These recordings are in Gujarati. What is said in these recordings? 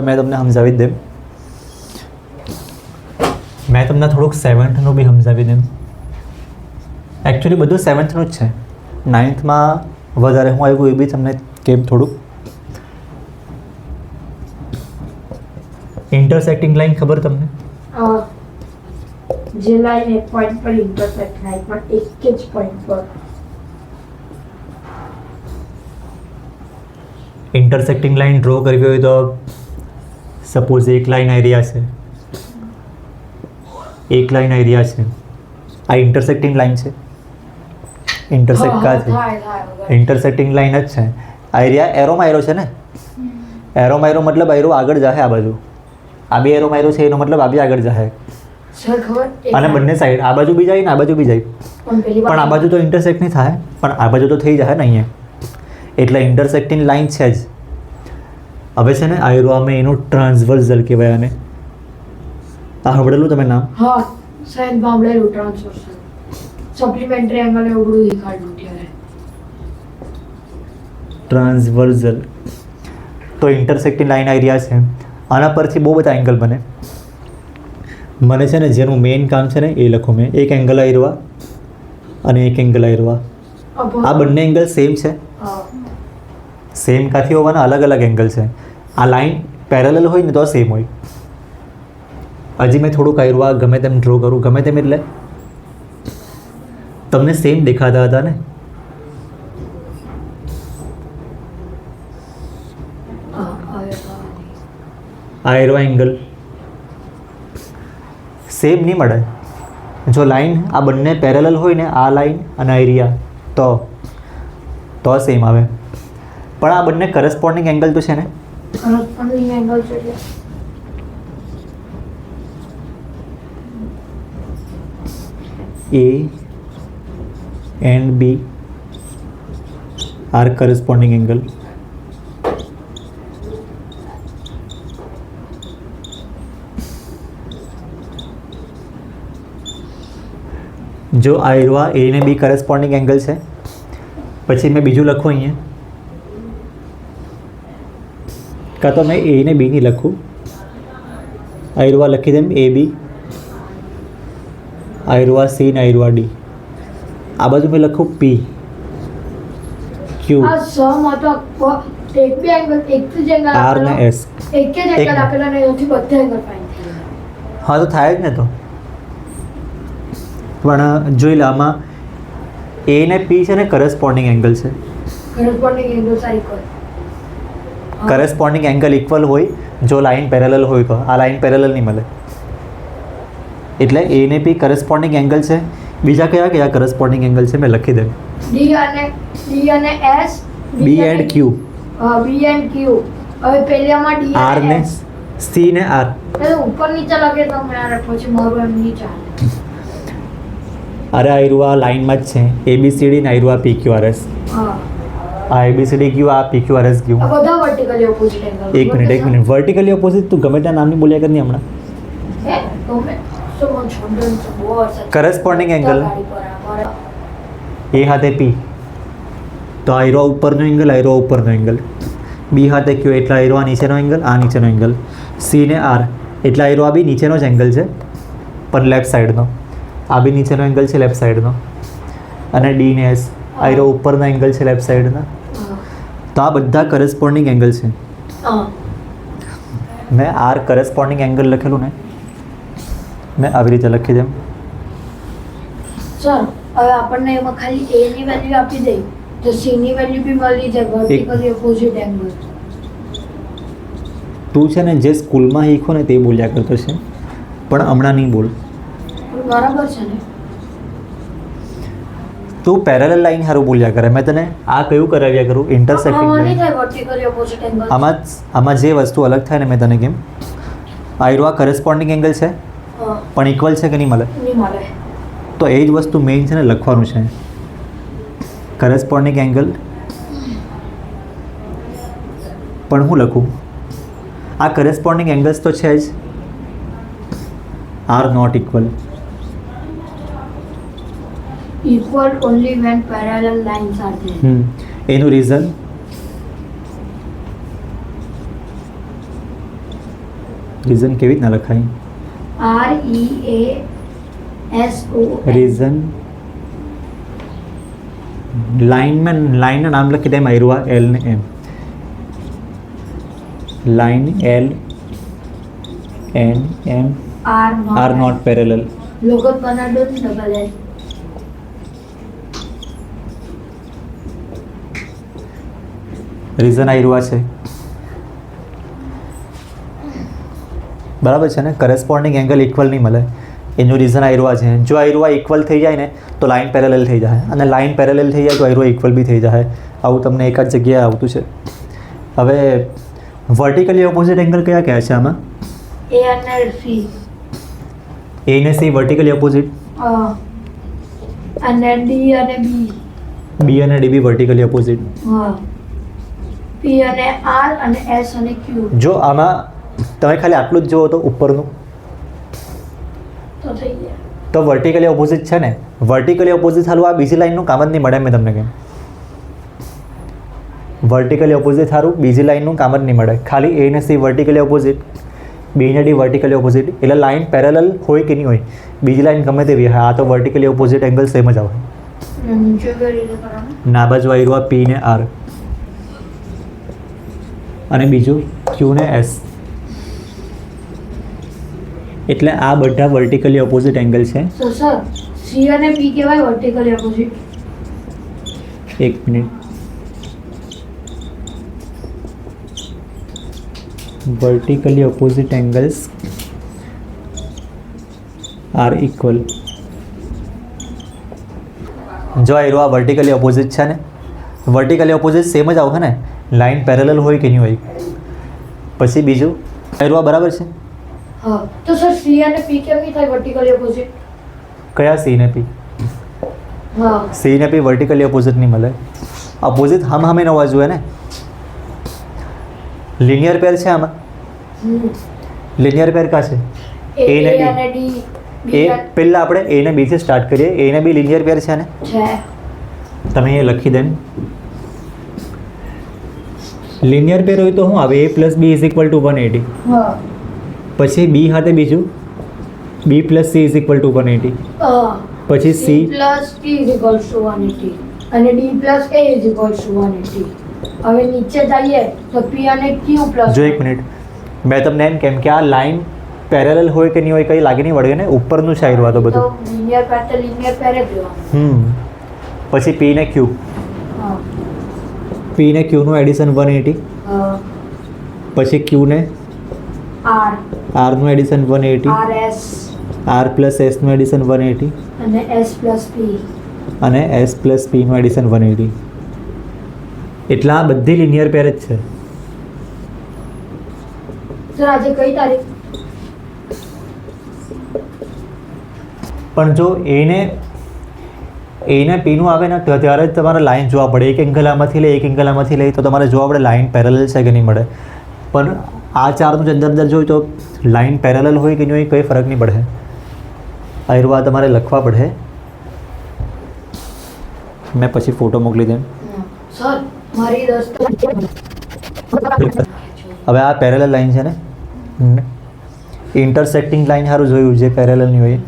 मैं તમને સમજાવી દેમ. મેં તમને થોડુંક સેવન્થનું બી સમજાવી દેમ. એકચ્યુઅલી બધું સેવન્થનું જ છે. નાઇન્થમાં વધારે હું આવ્યું એ બી તમને કેમ થોડુંક. ઇન્ટરસેક્ટિંગ લાઈન ખબર તમને? જે લાઈન એક પોઈન્ટ પર ઇન્ટરસેક્ટ થાય પણ એક જ પોઈન્ટ પર. ઇન્ટરસેક્ટિંગ લાઈન ડ્રો કરવી હોય તો સપોઝ એક લાઈન એરિયા છે, એક લાઈન એરિયા છે, આ ઇન્ટરસેક્ટિંગ લાઈન છે. ઇન્ટરસેક્ટ કા છે? ઇન્ટરસેક્ટિંગ લાઈન જ છે. આ એરિયા એરો માર્યો છે ને, એરો માર્યો મતલબ એરો આગળ જાય આ બાજુ, આ બી એરો માર્યો છે એનો મતલબ આ બી આગળ જાય. અને બંને સાઈડ આ બાજુ બી જાય ને આ બાજુ બી જાય, પણ આ બાજુ તો ઇન્ટરસેક્ટ નહીં થાય, પણ આ બાજુ તો થઈ જાય ને અહીંયા. એટલે ઇન્ટરસેક્ટિંગ લાઈન છે જ. હવે છે ને આયરો અમે એનું ટ્રાન્સવર્સલ કહેવાય. આને આ સાંભળેલું તમે નામ? હા સાહેબ સાંભળેલું. ટ્રાન્સવર્સલ સપ્લિમેન્ટરી એંગલ એવું બધું શીખવાડ્યું ત્યારે. ટ્રાન્સવર્સલ તો ઇન્ટરસેક્ટિંગ લાઈન એરિયા છે. આના પરથી બહુ બધા એંગલ બને. મને છે ને જેનું મેઇન કામ છે ને એ લખું મેં. એક એંગલ આયરવા અને એક એંગલ આયરવા. આ બંને એંગલ સેમ છે. સેમ કાથી હોવાના અલગ અલગ એંગલ છે. આ લાઈન પેરેલલ હોય ને તો સેમ હોય. હજી મેં થોડુંક આયરવા ગમે તેમ ડ્રો કરું, ગમે તેમ એટલે તમને સેમ દેખાતા હતા ને. આયરવા એંગલ સેમ નહીં મળે. જો લાઈન આ બંને પેરેલલ હોય ને, આ લાઈન અને એરિયા, તો સેમ આવે. પણ આ બંને કરસ્પોન્ડિંગ એંગલ તો છે ને. કરસ્પોન્ડિંગ એંગલ છે A and B are corresponding angle. જો આયરવા A ને B કરસ્પોન્ડિંગ એંગલ છે, પછી મેં બીજું લખું અહીંયા, કાં તો મેં A ને B ની લખું, આયરવા લખી દેમ AB, આયરવા C ને આયરવા D. આ બાજુ મેં લખું P Q આ સમ હતો એક બે એંગલ, એક જ એંગલ R ને S. એક જ એંગલ આપેલા ને એથી બધા એંગલ ફાઇન્ડ થાય. હા તો થાય જ ને. તો પણ જોઈ લે આમાં A ને P છે ને કરસ્પોન્ડિંગ એંગલ છે. Corresponding angle cycle. Corresponding angle equal હોય જો લાઈન પેરેલલ હોય તો. આ લાઈન પેરેલલ નહીં મળે. એટલે A ને P કરસ્પોન્ડિંગ એંગલ છે. બીજા કયા કયા કરસ્પોન્ડિંગ એંગલ છે મેં લખી દઉં. D અને S, B and Q. B and Q. હવે પહેલામાં D R અને ને S. C ને R. એટલે ઉપર નીચે લખે તો મેં પછી મારું એમ નહીં ચાલે. અરે આયરુઆ લાઈનમાં જ છે. ABCD ને આયરુઆ PQRS. હા આ ABCD ગયું, આ PQRS ગયું. આ બધા વર્ટિકલી ઓપોઝિટ એંગલ. એક મિનિટ વર્ટિકલી ઓપોઝિટ. તું ગમે ત્યાં નામની બોલ્યા કર નહીં હમણાં. હે તો મેં સો છોડન તો બહુ કરસ્પોન્ડિંગ એંગલ A હાથે P તો આયરો ઉપરનો એંગલ, આયરો ઉપરનો એંગલ. B હાથે Q એટલે આયરો આ નીચેનો એંગલ, આ નીચેનો એંગલ. C ને R એટલે આયરો આ બી નીચેનો જ એંગલ છે પણ લેફ્ટ સાઈડનો. આ બી નીચેનો એંગલ છે લેફ્ટ સાઈડનો. અને D ને S આયરો ઉપરનો એંગલ છે લેફ્ટ સાઈડના. તો આ બધા કરસ્પોન્ડિંગ એંગલ છે. મેં R કરસ્પોન્ડિંગ એંગલ લખેલું ને, મેં આવી રીતે લખી દેમ. સર હવે આપણને એમાં ખાલી A ની વેલ્યુ આપી દઈ તો C ની વેલ્યુ બી મળી જાય. Vertically opposite angle. તું છે ને જે સ્કૂલમાં શીખો ને તે બોલ્યા કરતો છે, પણ હમણાં નહીં બોલ. બરાબર છે ને? તું પેરેલલ લાઈન હારું બોલ્યા કરે. મેં તને આ કયું કરાવ્યા કરું? ઇન્ટરસેક્ટિંગ આમાં નહીં લાઈન. થાય વર્ટિકલી ઓપોઝિટ એંગલ. આમાં જે વસ્તુ અલગ થાય ને મેં તને કેમ, આયરો કરસ્પોન્ડિંગ એંગલ છે પણ ઇક્વલ છે કે નહીં મળે? નહીં મળે. તો એ જ વસ્તુ મેઇન છે ને લખવાનું છે. કરસ્પોન્ડિંગ એંગલ પણ હું લખું, આ કરસ્પોન્ડિંગ એંગલ્સ તો છે જ, are not equal. equal only when parallel lines are there. એનું રીઝન રીઝન કેવી રીતના લખાય? REASO રીઝન લાઈનના નામ લખી દે આવ્યું આ એલ ને M. Line L N M R not parallel. લોગો બનાડો ડબલ એલ. રીઝન આવ્યું છે બરાબર છે ને. કરેસ્પોન્ડિંગ એંગલ ઇક્વલ નહીં મળે એનું રીઝન આયરવા છે. જો આયરવા ઇક્વલ થઈ જાય ને તો લાઇન પેરેલલ થઈ જાય, અને લાઇન પેરેલલ થઈ જાય તો આયરવા ઇક્વલ બી થઈ જાય. આવું તમને એક જ જગ્યાએ આવતું છે. હવે વર્ટિકલી ઓપોઝિટ એંગલ કયા કયા છે આમાં? A અને C. એ ને સી વર્ટિકલી ઓપોઝિટ, અને D અને B. બી અને ડી બી વર્ટિકલી ઓપોઝિટ. હા. P અને R અને S અને Q. જો આમાં તમે ખાલી આટલું જ જુઓ તો ઉપરનું તો થઈ ગયા. તો વર્ટિકલી ઓપોઝિટ છે ને. વર્ટિકલી ઓપોઝિટ સારું આ બીજી લાઇનનું કામ જ નહીં મળે. મેં તમને કેમ વર્ટિકલી ઓપોઝિટ સારું બીજી લાઇનનું કામ જ નહીં મળે. ખાલી એ ને સી વર્ટિકલી ઓપોઝિટ, બી ને ડી વર્ટિકલી ઓપોઝિટ, એટલે લાઇન પેરેલલ હોય કે નહીં હોય, બીજી લાઇન ગમે તેવી હોય, આ તો વર્ટિકલી ઓપોઝિટ એંગલ સેમ જ આવે. નીચે કઈ રીતે કરવાનું? ના બાજુ આવ્યું પી ને આર અને બીજું ક્યુ ને એસ. એટલે આ બધા વર્ટિકલી ઓપોઝિટ એંગલ છે. તો સર C અને P કહેવાય વર્ટિકલી ઓપોઝિટ. એક minute. Vertically opposite angles are equal. જો આ વર્ટિકલી ઓપોઝિટ છે ને, વર્ટિકલી ઓપોઝિટ સેમ જ આવશે ને, લાઇન પેરેલલ હોય કે નહીં હોય. પછી બીજું આ બરાબર છે. હા. તો સર C અને P કેમ નહીં થાય વર્ટિકલી ઓપોઝિટ? કયા સી ને પી? હા. સી ને પી વર્ટિકલી ઓપોઝિટ નહીં મળે. ઓપોઝિટ હમ હમે ન હોવા જોઈએ ને. લિનિયર પેર છે આમાં. લિનિયર પેર કા છે? A A ને B. અને D. એ પહેલાં આપણે એ ને બીથી સ્ટાર્ટ કરીએ. એ ને બી લિનિયર પેર છે ને. છે. તમે એ લખી દે. લિનિયર પેર હોય તો શું આવે? A plus B is equal to 180. હા. પછી બી હાથે બીજું B plus C is equal to 180. પછી C C plus T is equals to 180 અને D plus A is equals to 180. હવે નીચે જઈએ તો P અને Q plus. જો એક મિનિટ, મેં તમને એમ કેમ કે આ લાઈન પેરેલલ હોય કે નહીં હોય કંઈ લાગે નહીં વળગે ને, ઉપરનું છે આયરું આ તો બધું. લિનિયર પેર તો લિનિયર પેર જ લેવાનું. પછી પી ને ક્યુ, હા. પી ને ક્યુનું એડિશન 180. પછી ક્યુ ને R આરનું એડિશન 180. RS આર પ્લસ એસનું એડિશન 180 અને S plus P. અને એસ પ્લસ પીનું એડિશન 180. એટલે આ બધી લિનિયર પેર જ છે. સર આજે કઈ તારીખ? પણ જો એને પીનું આવે ને તો ત્યારે જ તમારે લાઈન જોવા પડે. એક એંગલ આમાંથી લે, એક એંગલ આમાંથી લે તો તમારે જોવા પડે લાઈન પેરેલલ છે કે નહીં મળે. પણ આ ચારનું જ અંદર જોયું તો લાઈન પેરેલલ હોય કે નહીં હોય કંઈ ફરક નહીં પડે. આ તમારે લખવા પડે. મેં પછી ફોટો મોકલી દઉં. સર મારી દોસ્ત હવે આ પેરેલલ લાઈન છે ને, ઇન્ટરસેક્ટિંગ લાઈન સારું જોયું જે પેરેલલ નહીં હોય.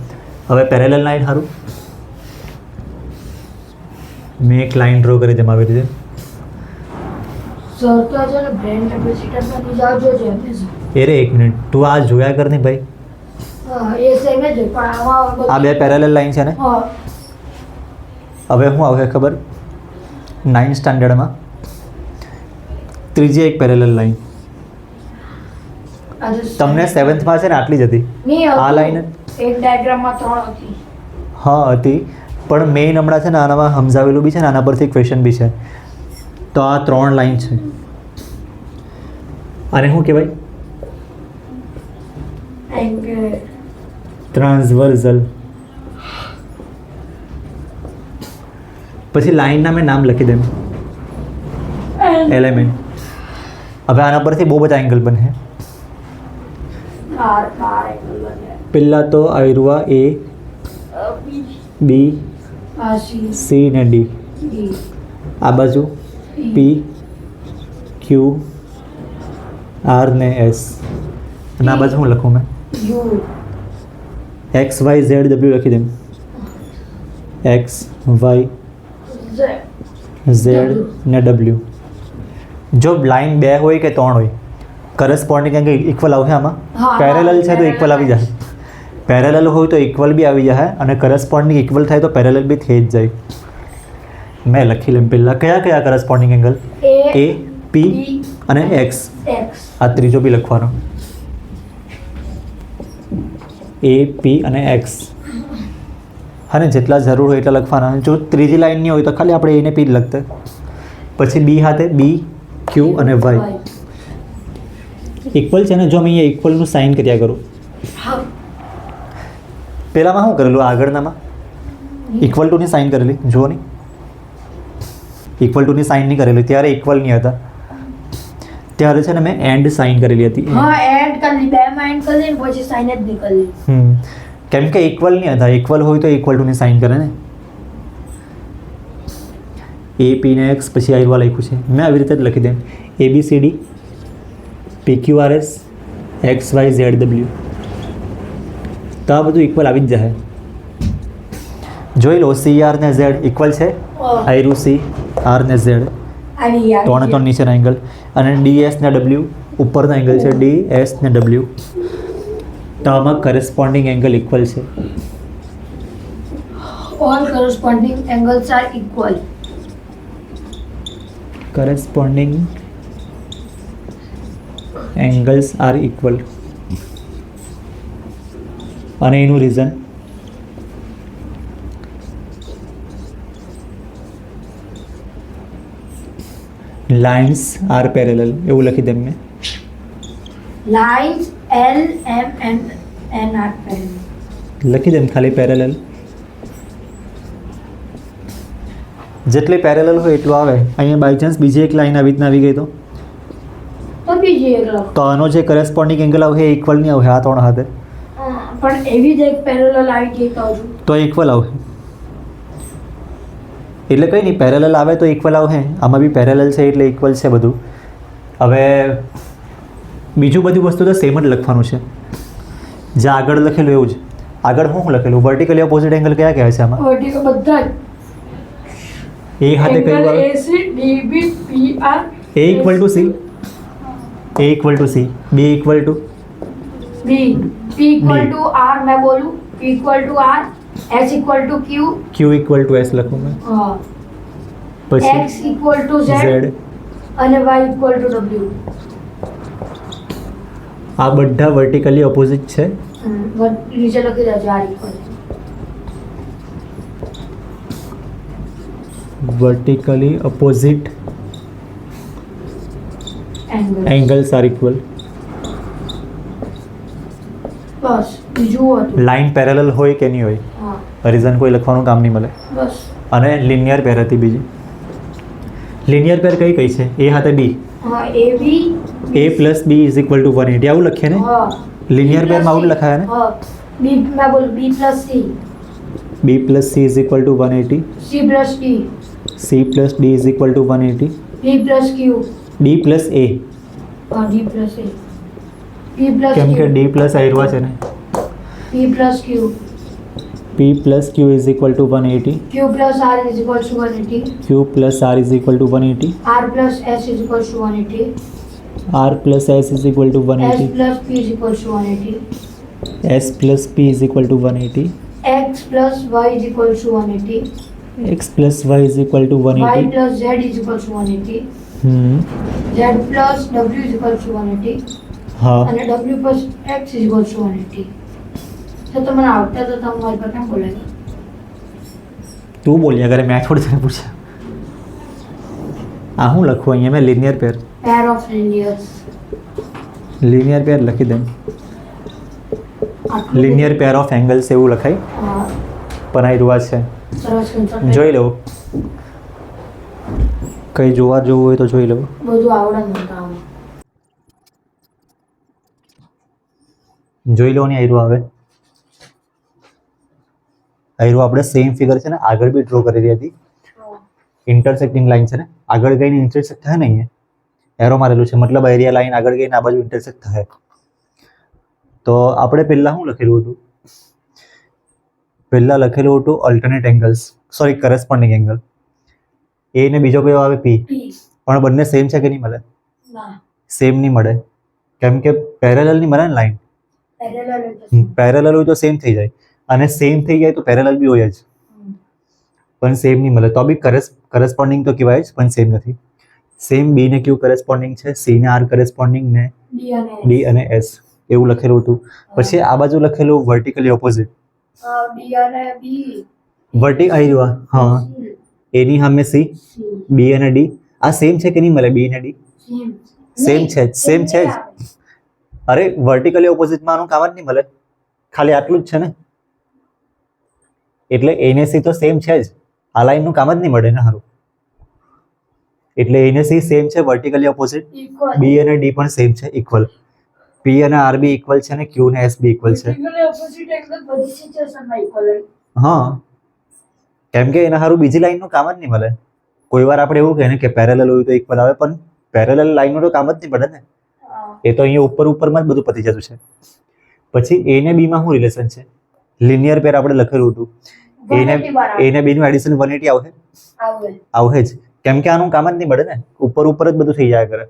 હવે પેરેલલ લાઈન સારું મેં એક લાઈન ડ્રો કરી તેમાં આવી રીતે. સર તો આજે બ્રેન કેપેસિટરમાં ની જાવ જોજે એમને સર. એ રે એક મિનિટ, તું આ જોયા કર ને ભાઈ. હા એ સેમ જ હોય, પણ આમાં આ બે પેરેલલ લાઈન છે ને. હા. હવે શું આવે ખબર? 9th સ્ટાન્ડર્ડમાં ત્રીજી એક પેરેલલ લાઈન આજે તમને 7thમાં છે ને આટલી જ હતી. નહીં આ હતું. લાઈન એક ડાયાગ્રામમાં 3 હતી. હા હતી, પણ મેઇન હમણાં છે ને આનામાં સમજાવેલું બી છે ને, આના પરથી ક્વેશ્ચન બી છે. તો આ 3 લાઈન છે. આને શું કહેવાય? એંગલ ટ્રાન્સવર્ઝલ. પછી લાઈનના મેં નામ લખી દઉં. એલિમેન્ટ. હવે આના પરથી બહુ બધા એંગલ બને. કાર એંગલ બને. પહેલાં તો આયરુઆ એ બી આ C સી ને ડી. D આ બાજુ પી ક્યુ આર ને એસ. અને આ બાજુ હું લખું મેં U X Y Z W લખી દઉં એક્સ વાય ઝેડ ને ડબલ્યુ જો લાઈન 2 હોય કે 3 હોય કરસ્પોન્ડિંગ એંગલ ઇક્વલ આવશે આમાં હા, પેરેલલ છે તો parallel ઇક્વલ આવી જાય પેરેલલ હોય તો ઇક્વલ બી આવી જાય અને કરસ્પોન્ડિંગ ઇક્વલ થાય તો પેરેલલ બી થઈ જ જાય મેં લખી લઉં પહેલાં કયા કયા કરસ્પોન્ડિંગ એંગલ એ પી અને એક્સ એક્સ આ ત્રીજો બી લખવાનો એ પી અને એક્સ અને જેટલા જરૂર હોય એટલા લખવાના જો ત્રીજી લાઈન નહીં હોય તો ખાલી આપણે એને પી જ લખતા પછી બી હાથે બી ક્યુ અને વાય ઇક્વલ છે ને જો મેં અહીંયા ઇક્વલનું સાઇન કર્યા કરું હા પહેલાંમાં શું કરેલું આગળનામાં ઇક્વલ ટુની સાઇન કરેલી જુઓ નહીં ઇક્વલ ટુની સાઇન નહીં કરેલી ત્યારે ઇક્વલ નહીં હતા ત્યારે છે ને મેં એન્ડ સાઇન કરેલી હતી હા એડ કરી બે માં એડ કરી ને પછી સાઇન જ નીકળી કેમ કે ઇક્વલ નહીં હતા ઇક્વલ હોય તો ઇક્વલ ટુની સાઇન કરે ને એ પી ને એક્સ પછી આઈવા લખ્યું છે મેં આવી રીતે જ લખી દઉં ABCD PQRS XY ZW તો આ બધું ઇક્વલ આવી જ જાય જોઈ લો CR ને Z ઇક્વલ છે આયરું C R ને Z આવી યાર ત્રણે ત્રણ નીચેના એંગલ અને DS ને W ઉપરના એંગલ છે DS ને W તો આમાં કરસ્પોન્ડિંગ એંગલ ઇક્વલ છે all corresponding angles are equal corresponding angles are equal અને એનું રીઝન લાઇન્સ આર પેરેલલ એવું લખી દઉં મેં lines L M N N are parallel લખી દઉં ખાલી પેરેલલ જેટલી પેરેલલ હોય એટલું આવે અહીંયા બાય ચાન્સ બીજી એક લાઈન આવી રીતના આવી ગઈ તો બીજી એક લખો તો આનો જે કરસ્પોન્ડિંગ એંગલ આવે એ ઇક્વલ નહીં આવે આ ત્રણ હાથે પણ એવી જ એક પેરેલલ આવી ગઈ તો હજુ તો ઇક્વલ આવે એટલે કંઈ નહીં પેરેલલ આવે તો ઇક્વલ આવે આમાં બી પેરેલલ છે એટલે ઇક્વલ છે બધું હવે બીજું બધી વસ્તુ તો સેમ જ લખવાનું છે જે આગળ લખેલું એવું જ આગળ શું લખેલું વર્ટિકલી ઓપોઝિટ એંગલ કયા કહેવાય છે આમાં વર્ટિકલ બધા જ એ હાથે કયું આવે AC DB PR A equal to C A equal to C B equal to B P equal to R मैं बोलूं P equal to R S equal to Q Q equal to S લખું મેં પછી X equal to Z Z અને Y equal to W આ બધા વર્ટિકલી ઓપોઝિટ છે નીચે લખી દેજો R equal vertically opposite angle angles are equal બસ બીજું હતું લાઇન પેરેલલ હોય કે નહીં હોય હા રીઝન કોઈ લખવાનું કામ નહીં મળે બસ અને લિનિયર પેર હતી બીજી લિનિયર પેર કઈ કઈ છે એ હાથે બી હા AB A plus B is equal to 180 આવું લખીએ ને હા લિનિયર પેરમાં આવું જ લખાય ને હા B मैं बोल B plus C B plus C is equal to 180 C plus D C plus D is equal to 180 D plus Q D plus A હા D plus A P plus કેમ કે Q ડી પ્લસ આયરવા છે ને P plus Q P plus Q is equal to 180 Q plus R is equal to 180 Q plus R is equal to 180 R plus S is equal to 180 R plus S is equal to S 180 plus P is equal to 180 S plus P is equal to 180 X plus Y is equal to 180 X plus Y is equal to Y 180 plus Z is equal to 180 Z plus W is equal to 180 હા અને W plus X is equal to 180 તો તમને આવતા તો તમે મારી પર કેમ બોલાય તું બોલ્યા કરે મેં થોડી તને પૂછ્યા આ હું લખું અહીંયા મેં linear pair pair of linears linear pair લખી દઉં આટલું લિનિયર પેર ઓફ એંગલ્સ એવું લખાય હા પણ આ રૂઆ છે સરસ concept. જોઈ લો કંઈ જોવા જોવું હોય તો જોઈ લો બધું આવડે મને કામ જોઈ લો ને આયરું આવે આયરું આપણે સેમ ફિગર છે ને આગળ બી ડ્રો કરેલી હતી ઇન્ટરસેક્ટિંગ લાઈન છે ને આગળ ગઈને ઇન્ટરસેક્ટ થાય ને અહીંયા એરો મારેલું છે મતલબ એરિયા લાઈન આગળ ગઈને આ બાજુ ઇન્ટરસેક્ટ થાય તો આપણે પહેલાં શું લખેલું હતું? પહેલાં લખેલું હતું alternate angles, sorry corresponding angle. એ ને બીજો કયો આવે પી. પી. પણ બંને સેમ છે કે નહીં મળે? ના, સેમ નહીં મળે, કેમ કે પેરેલલ નહીં મળે ને લાઈન. પેરેલલ હોય તો સેમ થઈ જાય, અને સેમ થઈ જાય તો પેરેલલ બી હોય જ, પણ સેમ નહીં મળે. તો બી કરસ્પોન્ડિંગ તો કહેવાય જ, પણ સેમ નથી. સેમ બી ને ક્યુ કરસ્પોન્ડિંગ છે, સી ને આર કરસ્પોન્ડિંગ ને ડી અને એસ એવું લખેલું હતું. પછી આ બાજુ લખેલું વર્ટિકલી ઓપોઝિટ. ડી અને બી. વર્ટિક આવી રહ્યું, હા, એની સામે સી, બી અને ડી. આ સેમ છે કે નહીં મળે? બી અને ડી સેમ છે, સેમ છે જ. અરે વર્ટિકલી ઓપોઝિટમાં આનું કામ જ નહીં મળે, ખાલી આટલું જ છે ને. એટલે એ ને સી તો સેમ છે જ, આ લાઈનનું કામ જ નહીં મળે ને સારું. એટલે એ ને સી સેમ છે, વર્ટિકલી ઓપોઝિટ. બી અને ડી પણ સેમ છે, ઇક્વલ. પી અને આર બી ઇક્વલ છે ને ક્યુ ને એસ બી ઇક્વલ છે. હા, કેમ કે એના સારું બીજી લાઈનનું કામ જ નહીં મળે. કોઈ વાર આપણે એવું કહે ને કે પેરેલલ હોય તો ઇક્વલ આવે, પણ પેરેલલ લાઈનનું તો કામ જ નહીં પડે ને. એ તો અહીંયા ઉપરમાં જ બધું પતી જતું છે. પછી એ ને બી માં શું રિલેશન છે? લિનિયર પેર આપણે લખેલું હતું. એ ને બી નું એડિશન 180 આવશે જ, કેમ કે આનું કામ જ નહીં મળે ને, ઉપર જ બધું થઈ જાય કરે.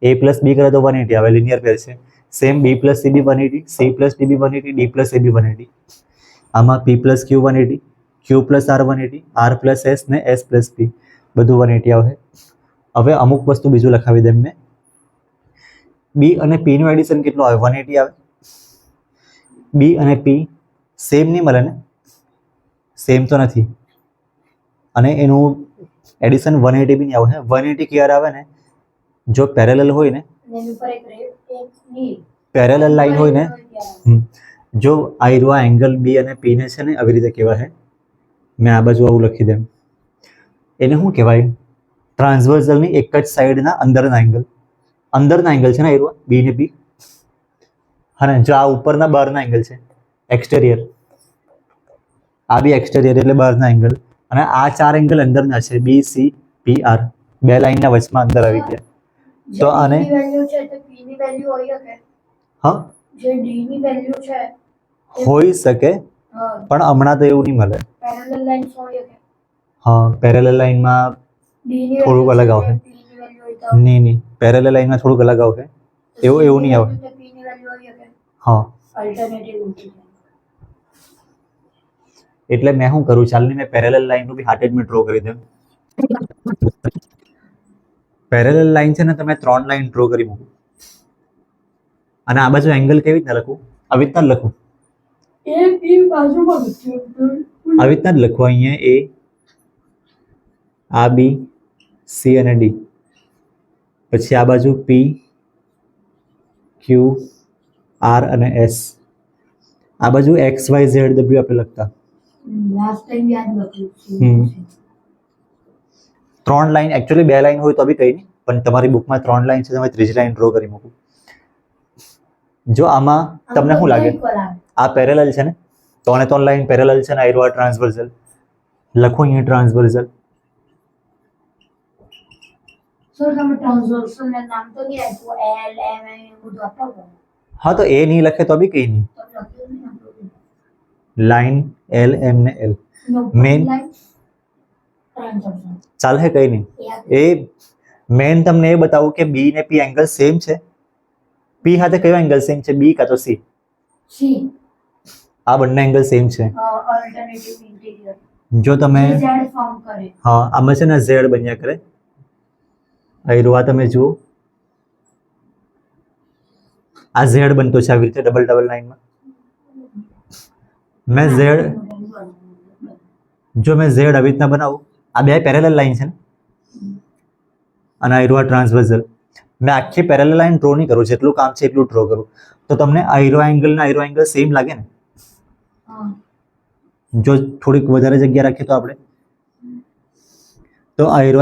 એ પ્લસ બી કરે તો 180 આવે, લિનિયર પેર છે. સેમ બી પ્લસ સી બી 180, સી પ્લસ ડી બી 180, ડી પ્લસ એ બી 180. આમાં P plus Q 180, Q plus R 180, R plus S ને એસ પ્લસ પી બધું 180 આવશે. હવે અમુક વસ્તુ બીજું લખાવી દે મેં. બી અને પી નું એડિશન કેટલું આવે? 180 આવે. બી અને પી સેમ નહીં મળે ને, સેમ તો નથી, અને એનું એડિશન 180 બી નહીં આવે. 180 ક્યારે આવે ને? જો પેરેલલ હોય ને, પેરેલલ લાઈન હોય ને, જો આ એંગલ બી અને પી ને છે ને આવી રીતે કહેવાય. મેં આ બાજુ આવું લખી દેમ, એને શું કહેવાય? ટ્રાન્સવર્સલની એક જ સાઈડના અંદરના એંગલ છે ને આયરો બી ને પી. હા ને, જો આ ઉપરના બહારના એંગલ છે, એક્સટેરિયર. આ બી એક્સટેરિયર એટલે બહારના એંગલ, અને આ ચાર એંગલ અંદરના છે, બી સી પી આર. બે લાઈનના વચમાં અંદર આવી ગયા. તો આને હા હોઈ શકે, પણ હમણાં તો એવું નહીં મળે. હા, પેરેલલ લાઈનમાં થોડુંક અલગ આવશે. નહીં, પેરેલલ લાઈનમાં થોડુંક અલગ આવશે, એવું નહીં આવે. હા, એટલે મેં શું કરું, ચાલ ને મેં પેરેલલ લાઈનનું બી હાથે જ મેં ડ્રો કરી દઉં. પેરેલલ લાઈન છે ને, તમે 3 લાઈન ડ્રો કરી મૂકું, અને આ બાજુ એંગલ કેવી રીતના લખું? આવી રીતના જ લખું. આવી રીતના જ લખવું. અહીંયા એ, આ બી, સી અને ડી. પછી આ બાજુ પી ક્યુ આર અને એસ. આ બાજુ એક્સ વાય ઝેડ ડબલ્યુ આપણે લખતા. 3 લાઈન, એકચ્યુઅલી 2 લાઈન હોય તો બી કંઈ નહીં, પણ તમારી બુકમાં 3 લાઈન છે, તમે ત્રીજી લાઈન ડ્રો કરી મૂકું. જો આમાં તમને શું લાગે? આ પેરેલલ છે ને, 3 લાઈન પેરેલલ છે ને, આયરો ટ્રાન્સવર્સલ લખો. અહીંયા ટ્રાન્સવર્સલ. હા, તો એ નહીં લખે તો બી કંઈ નહીં. લાઈન એલ એમ ને એલ મેન ચાલે, કંઈ નહીં. એ મેન તમને એ બતાવું કે બી ને પી એંગલ સેમ છે. પી સાથે કયો એંગલ સેમ છે? બી કાં તો સી? આ બંને એંગલ સેમ છે. જો તમે હા, આમાં છે ને ઝેડ બન્યા કરે. આ તમે જુઓ, આ ઝેડ બનતો છે આવી રીતે ડબલ લાઈનમાં. મેં ઝેડ આવી રીતના બનાવું. આ બે પેરેલલ લાઈન છે ને, અને આયરો ટ્રાન્સવર્સલ. મેં આખી પેરેલલ લાઈન ડ્રો નહીં કરું, જેટલું કામ છે એટલું ડ્રો કરું. તો તમને આયરો એંગલ સેમ લાગે ને? જો થોડીક વધારે જગ્યા રાખીએ તો આપણે, તો આયરો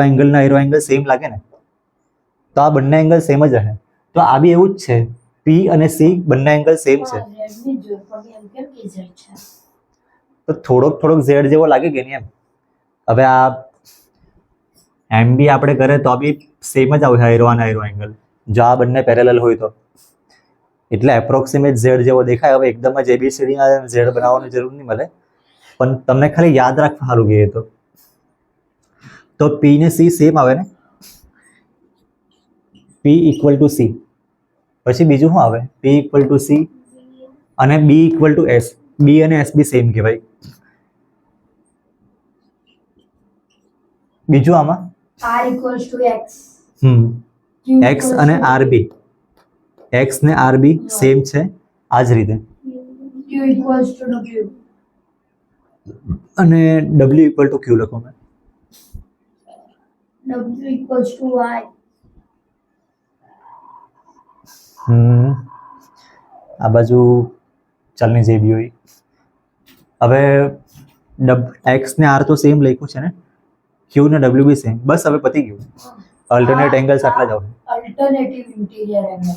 એંગલ સેમ લાગે ને? તો આ બંને એંગલ સેમ જ હશે. તો આ બી એવું જ છે, પી અને સી બંને એંગલ સેમ છે. તો થોડોક ઝેડ જેવો લાગે કે નહીં એમ? હવે આ એમ બી આપણે કરે તો બી સેમ જ આવશે આયરો એંગલ, જો આ બંને પેરેલલ હોય તો. એટલે એપ્રોક્સિમેટ ઝેડ જેવો દેખાય. હવે એકદમ જ ABCD ઝેડ બનાવવાની જરૂર નહીં મળે, પણ તમને ખાલી યાદ રાખવા સારું ગઈએ તો P ને C સેમ આવે ને, P ઇક્વલ ટુ C. પછી બીજું શું આવે? P ઇક્વલ ટુ C અને B equal to S. B અને S બી સેમ કહેવાય. બીજું આમાં R equals to X. X અને RB, X ને RB સેમ છે આ જ રીતે. Q equals to W. અને W ઇક્વલ ટુ Q લખો મેં. W equals to Y. આ બાજુ ચાલની જે બી હોય. હવે X ને R તો સેમ લખ્યું છે ને, Q ને W બી સેમ. બસ હવે પતી ગયું. અલ્ટરનેટ એંગલ્સ આટલા જ આવે. Alternative interior angle.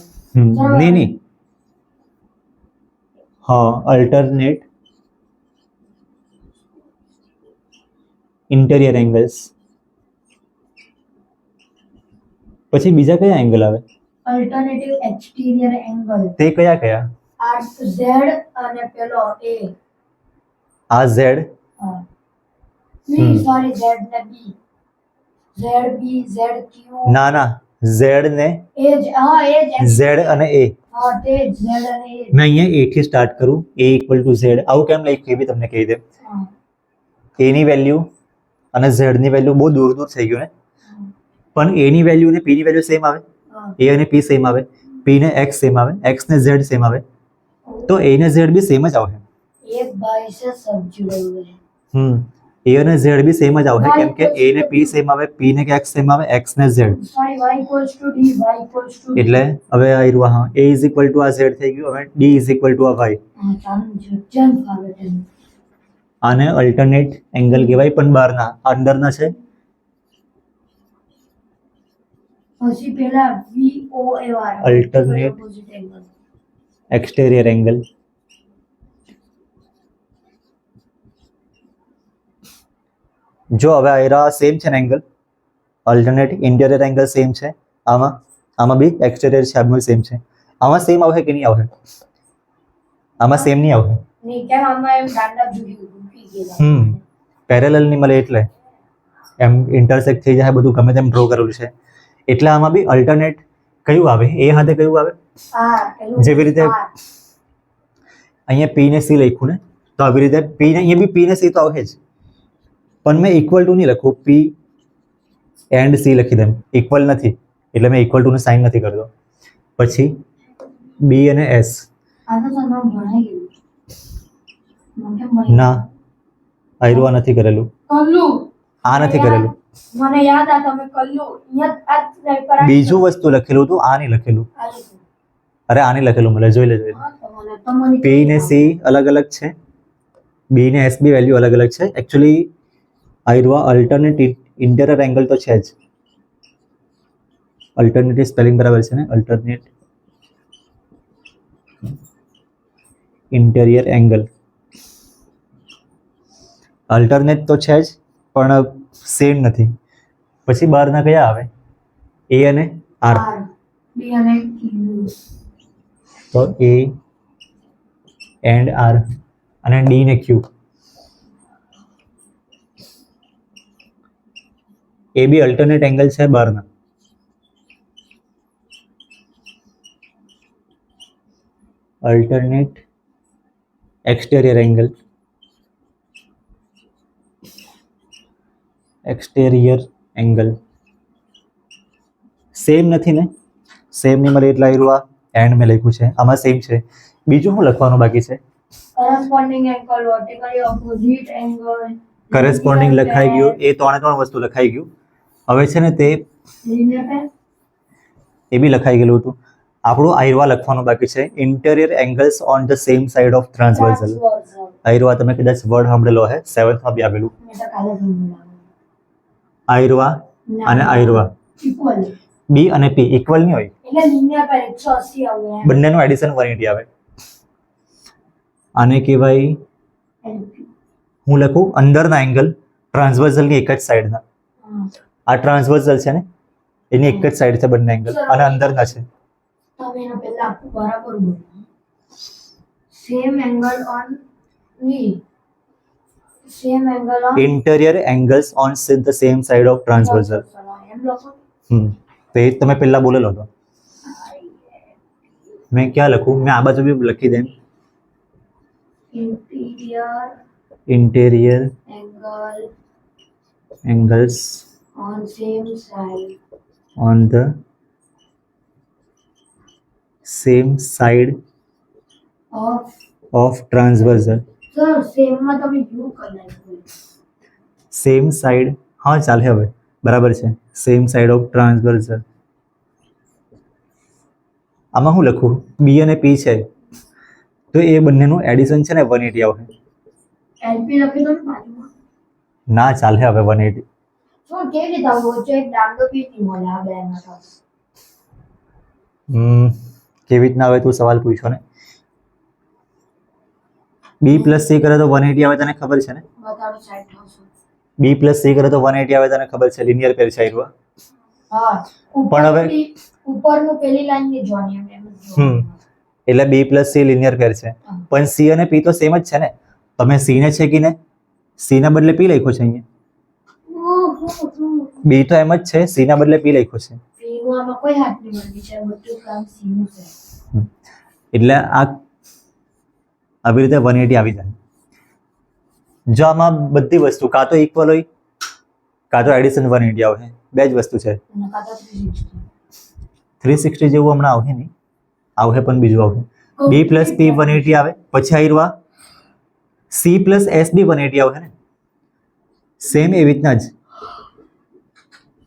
નહીં હા, અલ્ટરનેટ ઇન્ટેરિયર એંગલ્સ. પછી બીજા કયા એંગલ આવે? Alternative exterior angle. તે કયા કયા? આ Z અને પેલો A. આ Z, સોરી Z ને B. ZB, ZQ. ના Z ને એ જ હા એ જ Z અને A. હા તે જ Z અને A. મેં અહીંયા A થી સ્ટાર્ટ કરું, A ઇક્વલ ટુ Z. આવું કેમ લખ્યું એ બી તમને કહી દે. હા. A ની વેલ્યુ અને Z ની વેલ્યુ બહુ દૂર દૂર થઈ ગયું ને, પણ A ની વેલ્યુ અને P ની વેલ્યુ સેમ આવે. A અને P સેમ આવે, P ને X સેમ આવે, X ને Z સેમ આવે, તો A ને Z બી સેમ જ આવે. एक बाई से सब जुड़े हुए हैं. A અને Z બી સેમ જ આવે કેમ કે A ને P સેમ આવે, P ને X સેમ આવે, X ને Z. Sorry, y equals to D, y equals to D. એટલે હવે આ રહ્યું હા, A ઇઝ ઇક્વલ ટુ આ Z થઈ ગયું. હવે D ઇઝ ઇક્વલ ટુ આ Y. હા ચાલુ છે જેમ ફાવે તેમ. આને અલ્ટરનેટ એંગલ કહેવાય, પણ બહારના અંદરના છે. પછી પેલા VOAR Alternate. opposite angle. Exterior angle. જો હવે આ સેમ છે ને angle, alternate interior angle same છે. આમાં બી એક્સટેરિયર છે, આમાં સેમ છે. આમાં સેમ આવે કે નહીં આવે? આમાં સેમ નહીં આવે. નહીં કેમ આમાં એમ દાંડા ઝૂકી ગયેલા. પેરેલલ નહીં મળે એટલે એમ ઇન્ટરસેક્ટ થઈ જાય, બધું ગમે તેમ ડ્રો કરેલું છે એટલે આમાં બી અલ્ટરનેટ કયું આવે? એ હાથે કયું આવે? જેવી રીતે અહીંયા P ને C લખ્યું ને, તો આવી રીતે P ને અહીંયા બી P ને C તો આવે જ, પણ મેં ઇક્વલ ટુ નહીં લખું, P એન્ડ C લખી દેમ. ઇક્વલ નથી એટલે મેં ઇક્વલ ટુ નું સાઇન નથી કરતો. પછી B અને S. આ તો તમે ભણાઈ ગયું. ના, આયરું આ નથી કરેલું, કલ્લુ આ નથી કરેલું. મને યાદ આ તમે કલ્લુ અહીંયા આ પર બીજું વસ્તુ લખેલું હતું, આ નહીં લખેલું. અરે આ નહીં લખેલું, મને જોઈ લેજો. P ને C અલગ અલગ છે, B ને S બી વેલ્યુ અલગ અલગ છે. એકચ્યુઅલી આયરું અલ્ટરનેટ ઇન્ટિરિયર એંગલ તો છે જ. અલ્ટરનેટિવ સ્પેલિંગ બરાબર છે ને, અલ્ટરનેટ ઇન્ટિરિયર એંગલ. અલ્ટરનેટ તો છે જ પણ સેમ નથી. પછી બહારના કયા આવે? A અને R. B અને Q. તો A એન્ડ R અને D ને Q. એ બી અલ્ટરનેટ એંગલ છે બહારના. Alternate exterior angle. Exterior angle same નથી ને, સેમ નહીં મળે એટલે આ એન્ડ મેં લખ્યું છે. આમાં સેમ છે. બીજું શું લખવાનું બાકી છે? corresponding angle, vertically opposite angle. કરેસ્પોન્ડિંગ લખાઈ ગયું, એ ત્રણ વસ્તુ લખાઈ ગયું. હવે છે ને તે linear pair. એ બી લખાઈ ગયેલું હતું. આપણું આયરવા લખવાનું બાકી છે. Interior angles on the same side of transversal. આયરવા તમે કદાચ વર્ડ સાંભળેલો હે, 7th માં બી આવેલું. મેં તો કાલે સમજાવ્યું. આયરવા અને આયરવા equal બી અને પી ઇક્વલ નહીં હોય, એટલે linear pair 180 આવે એમ. બંનેનું એડિશન 180 આવે. આને કહેવાય, LP. હું લખું અંદરના એંગલ ટ્રાન્સવર્સલની એક જ સાઈડના. આ ટ્રાન્સવર્સલ છે ને, એની એક જ સાઈડ છે બંને એંગલ, અને અંદરના છે. તમે એના પહેલા આખું બરાબર બોલો. સેમ એંગલ ઓન ની same angle on interior angles on the same side of transversal. એમ લખો. તો એ તમે પહેલા બોલેલો હતો. મેં ક્યાં લખું? મેં આ બાજુ બી લખી દેમ. Interior interior angle angles on same side on the same side of of transversal. sir same માં તમે યુ કરી નાખ્યું. સેમ સાઇડ, હા ચાલે હવે બરાબર છે. Same side of transversal. આમાં હું લખું? બી અને પી છે તો એ બંનેનું એડિશન છે ને 180 આવશે. એલપી લખી દો ને બાજુમાં. ના ચાલે હવે 180. શું કેવી રીતે આવું વચ્ચે એક દાંડો બી નહીં મળે આ બેમાં તો. કેવી રીતના આવે તું સવાલ પૂછ્યો ને. બી પ્લસ સી કરે તો 180 આવે તને ખબર છે ને. બતાડો સાઈડ થશે. બી પ્લસ સી કરે તો 180 આવે તને ખબર છે. લિનિયર પેર છે આયરું. હા પણ હવે ઉપરનું પેલી લાઈન ની જોવાની એમ જ જોવાની. એટલે બી પ્લસ સી લિનિયર પેર છે. પણ સી અને પી તો સેમ જ છે ને. તમે સી ને છેકીને સી ના બદલે પી લખ્યો છે અહીંયા. બી તો એમ જ છે, સી ના બદલે પી લખ્યો છે. પીનું આમાં કોઈ હાથ નહીં મળે છે, બધું કામ સીનું છે. એટલે આ આવી રીતે 180 આવી જાય. જો આમાં બધી વસ્તુ કાં તો ઇક્વલ હોય કાં તો એડિશન 180 આવે. બે જ વસ્તુ છે. અને કાકા 360. 360 જેવું હમણાં આવશે નહીં, આવશે પણ બીજું આવશે. બી પ્લસ પી 180 આવે, પછી આવ્યું સી પ્લસ એસ બી 180 આવશે ને. સેમ એવી રીતના જ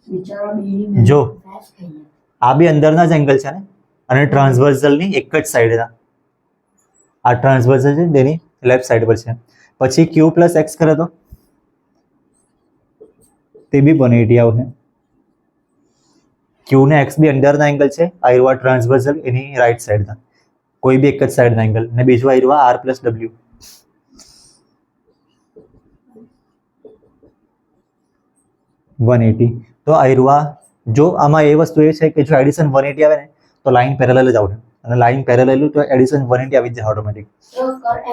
બિચારો બીની જો મેચ થઈ ગયો. આ બી અંદરના જ એંગલ છે ને, અને ટ્રાન્સવર્સલની એક જ સાઈડના. આ ટ્રાન્સવર્સલ છે તેની લેફ્ટ સાઈડ પર છે. પછી ક્યુ પ્લસ એક્સ કરે તો તે બી 180 આવશે. ક્યુ ને એક્સ બી અંદરના એંગલ છે, આયરવા ટ્રાન્સવર્સલ એની રાઈટ સાઈડના, કોઈ બી એક જ સાઈડના એંગલ. ને બીજું આયરવા આર પ્લસ ડબલ્યુ. તો આયરવા જો આમાં એ વસ્તુ એ છે કે જો એડિશન 180 આવે ને તો લાઈન પેરેલલ જ આવશે, અને લાઈન પેરેલલ તો એડિશન 180 આવી જ જાય ઓટોમેટિક. તો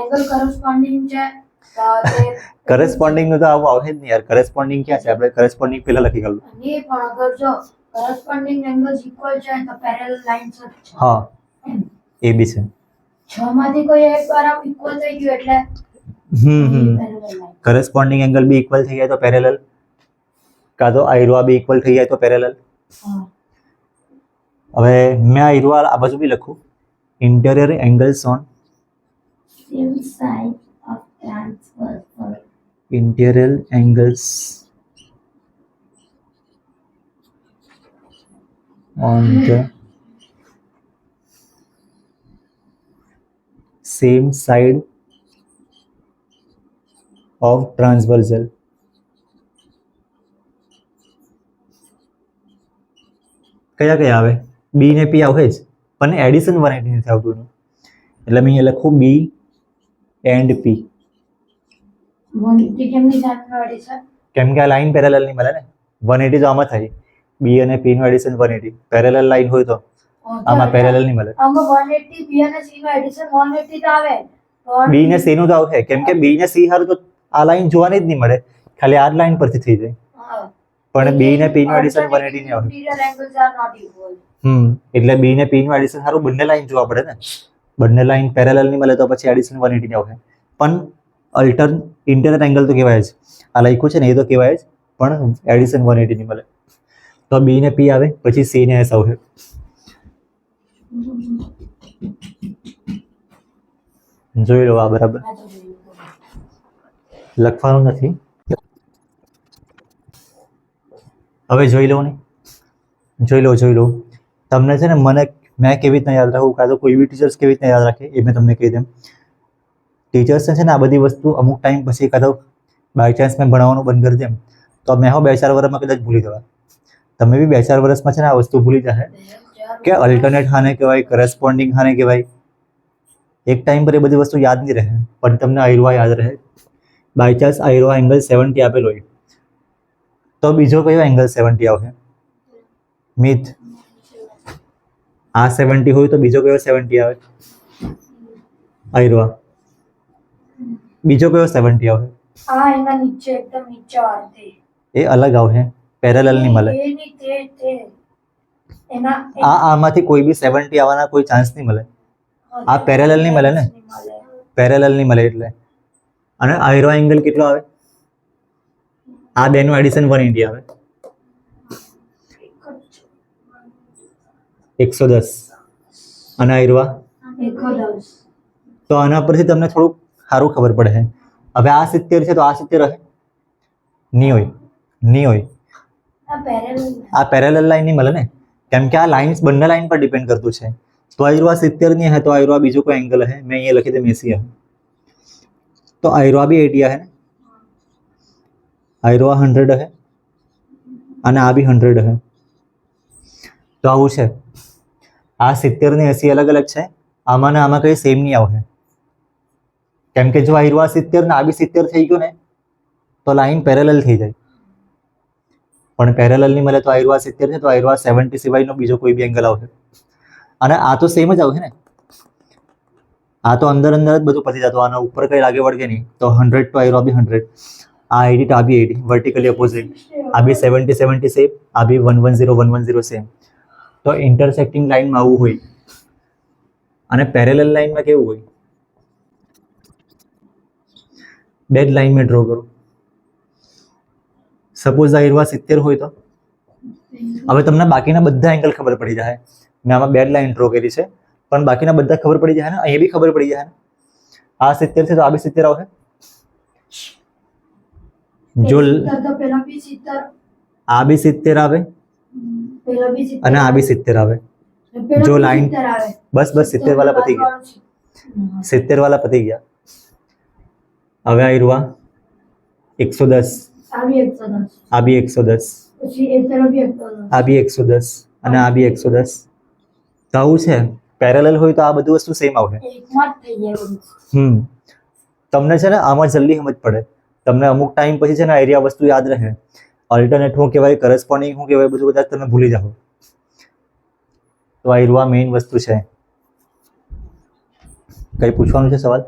એંગલ કરસ્પોન્ડિંગ છે તો તે કરસ્પોન્ડિંગ નું તો આવું આવશે જ નહીં યાર. કરસ્પોન્ડિંગ ક્યાં છે? આપણે કરસ્પોન્ડિંગ પેલા લખી ગયેલું. નહીં પણ અગર જો કરસ્પોન્ડિંગ એંગલ્સ ઇક્વલ છે તો પેરેલલ લાઇન્સ જ છે. હા એ બી છે. 6 માંથી કોઈ એક બરાબર ઇક્વલ થઈ ગયું એટલે parallel line. Corresponding angle B equal થઈ જાય તો પેરેલલ, કાં તો આયરવા બી ઇક્વલ થઈ જાય તો પેરેલલ. હા હવે મેં આયરવા આ બાજુ બી લખું. Interior angles on same side of transversal. interior angles on the same side of transversal. કયા કયા આવે? બી ને પી આવે જ, પણ એડિશન 180 નથી આવતું એનું. એટલે મેં અહીંયા લખું બી એન્ડ પી. 180 કેમની જાતનો એડિશન? કેમ કે આ લાઈન પેરેલલ નહીં મળે ને. 180 તો આમાં થાય, બી અને પી નું એડિશન 180. પેરેલલ લાઈન હોય તો આમાં પેરેલલ નહીં મળે. આમાં 180 બી અને સી નું એડિશન 180 તો આવે. બી ને સી નું તો આવશે, કેમ કે બી ને સી હારું તો આ લાઈન જોવાની જ નહીં મળે, ખાલી આ લાઈન પરથી થઈ જાય. હા. પણ બી ને પી નું એડિશન 180 નહીં આવે. Interior angles are not equal. એટલે બી ને પી નું એડિશન સારું બંને લાઈન જોવા પડે ને. બંને લાઈન પેરેલલ નહીં મળે તો પછી એડિશન 180 આવશે. પણ ઇન્ટરનેટ એંગલ તો કહેવાય જ. આ લખ્યું છે ને એ તો કહેવાય જ, પણ એડિશન 180 નહીં મળે. તો બી ને પી આવે, પછી સી ને એસ આવશે. જોઈ લો આ બરાબર. આ તો જોયું. લખવાનું નથી. હવે જોઈ લો ને, જોઈ લો તમને છે ને. મેં કેવી રીતના યાદ રાખું, કાં તો કોઈ બી ટીચર્સ કેવી રીતના યાદ રાખે એ મેં તમને કહી દેમ. ટીચર્સને છે ને આ બધી વસ્તુ અમુક ટાઈમ પછી કાં તો બાય ચાન્સ મેં ભણાવવાનું બંધ કરી દેમ તો મેં 2-4 વર્ષમાં કદાચ ભૂલી જવા. તમે બી 2-4 વર્ષમાં છે ને આ વસ્તુ ભૂલી જશે કે અલ્ટરનેટ હાને કહેવાય, કરસ્પોન્ડિંગ હાને કહેવાય. એક ટાઈમ પર એ બધી વસ્તુ યાદ નહીં રહે, પણ તમને આયરવા યાદ રહે. બાય ચાન્સ આયરવા એંગલ 70 આપેલો હોય તો બીજો કયો એંગલ 70 આવશે? મિથ. આ 70 હોય તો બીજો કયો 70 આવે? આયરો બીજો કયો 70 આવે? આ એના નીચે એકદમ નીચે વાળતે એ અલગ આવશે, પેરેલલ નહીં મળે. એ ની તે એના આમાંથી કોઈ બી 70 આવવાના કોઈ ચાન્સ નહીં મળે. આ પેરેલલ નહીં મળે ને, પેરેલલ નહીં મળે એટલે. અને આયરો એંગલ કેટલો આવે? આ બેનું એડિશન 180 આવે, 110. અને આયરો 110. તો આના પરથી તમને થોડુંક સારું ખબર પડે છે. હવે આ 70 છે તો આ 70 હશે? નહીં હોય, નહીં હોય. આ પેરેલલ આ પેરેલલ લાઈન નહીં મળે ને, કેમ કે આ લાઇન્સ બંને લાઈન પર ડિપેન્ડ કરતું છે. તો આયરો 70 નહીં હે તો આયરો બીજો કોઈ એંગલ હે, મેં અહીંયા લખી દે 80 હે, તો આયરો બી 80 હે ને, આયરો 100 હે અને આ બી 100 હે. તો આવું છે. આ 70 ને 80 અલગ અલગ છે, આમાં ને આમાં કઈ સેમ નહીં આવે, કેમ કે જો આયરો 70 ને આ બી 70 થઈ ગયો ને તો લાઈન પેરેલલ થઈ જાય. પણ પેરેલલ નહીં મળે તો આયરો 70 છે તો આયરો 70 સિવાયનો બીજો કોઈ બી એંગલ આવશે. અને આ તો સેમ જ આવશે ને, આ તો અંદર અંદર જ બધું પતી જતું, આના ઉપર કઈ લાગે વળગે નહીં. તો 100 તો આયરો બી 100, આ 80 તો આ બી 80, વર્ટિકલી ઓપોઝિટ. આ બી 70 70 સેમ, આ બી 110 110 સેમ. તો ઇન્ટરસેક્ટિંગ લાઈનમાં આવું હોય. અને પેરેલલ લાઈનમાં કેવું હોય? બે જ લાઈન મેં ડ્રો કરું. સપોઝ આયરો 70 હોય તો હવે તમને બાકીના બધા એંગલ ખબર પડી જાય. મેં આમાં બે જ લાઈન ડ્રો કરી છે, પણ બાકીના બધા ખબર પડી જાય ને, અહીંયા બી ખબર પડી જાય ને. આ 70 છે તો આ બી 70 આવશે. જો તો પેલા બી 70, આ બી 70 આવે પેલા બી 70 અને આ બી 70 આવે. પેલા જો બી લાઈન 70 આવે. બસ 70 વાળા પતી ગયા, 70 વાળા પતી ગયા. હવે આયરો 110, આ બી 110, આ બી 110, પછી એ પેલા બી 110, આ બી 110 અને આ બી 110. તો આવું છે. પેરેલલ હોય તો આ બધું વસ્તુ સેમ આવશે. એકમાં જ થઈ જાય બધું. તમને છે ને આમાં જલ્દી સમજ પડે. તમને અમુક ટાઈમ પછી છે ને એરિયા વસ્તુ યાદ રહે. ઓલ્ટરનેટ શું કહેવાય, કરસ્પોન્ડિંગ શું કહેવાય, બધું બધા તમે ભૂલી જાઓ. તો આ મેઇન વસ્તુ છે. કઈ પૂછવાનું છે સવાલ?